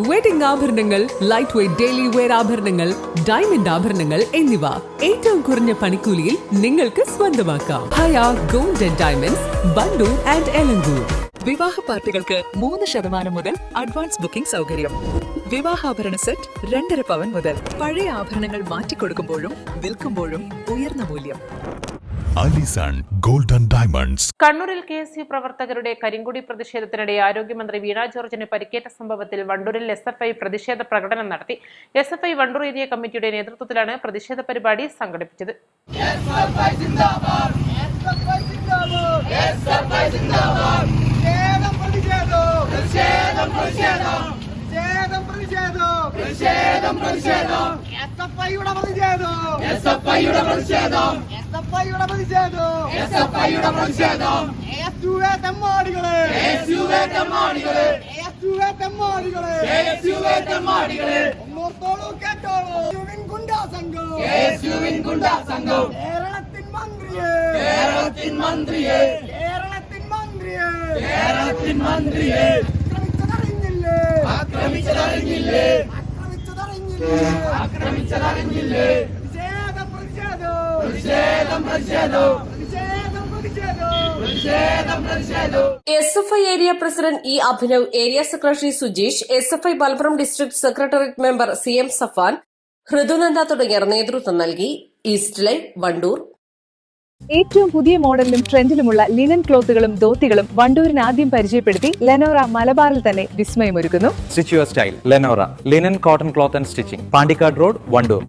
Wedding ആഭരണങ്ങൾ, light weight daily wear ആഭരണങ്ങൾ, diamond ആഭരണങ്ങൾ എന്നിവ ഏറ്റവും കുറഞ്ഞ പണിക്കൂലിയിൽ നിങ്ങൾക്ക് സ്വന്തമാക്കാം. Haya gold and diamonds, Wandoor and Elankur. വിവാഹ പാർട്ടികൾക്ക് 3% മുതൽ അഡ്വാൻസ് ബുക്കിംഗ് സൗകര്യം. വിവാഹാഭരണ സെറ്റ് 2.5 പവൻ മുതൽ. പഴയ ആഭരണങ്ങൾ മാറ്റിക്കൊടുക്കുമ്പോഴും വിൽക്കുമ്പോഴും ഉയർന്ന മൂല്യം. Allison gold and diamonds. കണ്ണൂരിൽ KSU പ്രവർത്തകരുടെ കരിങ്കൊടി പ്രതിഷേധത്തിനിടെ ആരോഗ്യമന്ത്രി വീണ ജോർജിന് പരിക്കേറ്റ സംഭവത്തിൽ വണ്ടൂരിൽ SFI പ്രതിഷേധ പ്രകടനം നടത്തി. SFI വണ്ടൂർ ഏരിയ കമ്മിറ്റിയുടെ നേതൃത്വത്തിലാണ് പ്രതിഷേധ പരിപാടി സംഘടിപ്പിച്ചത്. SFI area president E. Abhinav, area secretary Sujeesh, SFI Malappuram district secretariat member CM Safan, Hridunanda തുടങ്ങിയവർ നേതൃത്വം നൽകി. East live, Wandoor. ഏറ്റവും പുതിയ മോഡലിലും ട്രെൻഡിലുമുള്ള ലിനൻ ക്ലോത്തുകളും ധോത്തികളും വണ്ടൂരിന് ആദ്യം പരിചയപ്പെടുത്തി ലെനോറ മലബാറിൽ തന്നെ വിസ്മയമൊരുക്കുന്നു. Stitch your style Lenora linen cotton cloth and stitching, Pandikkad road, Wandoor.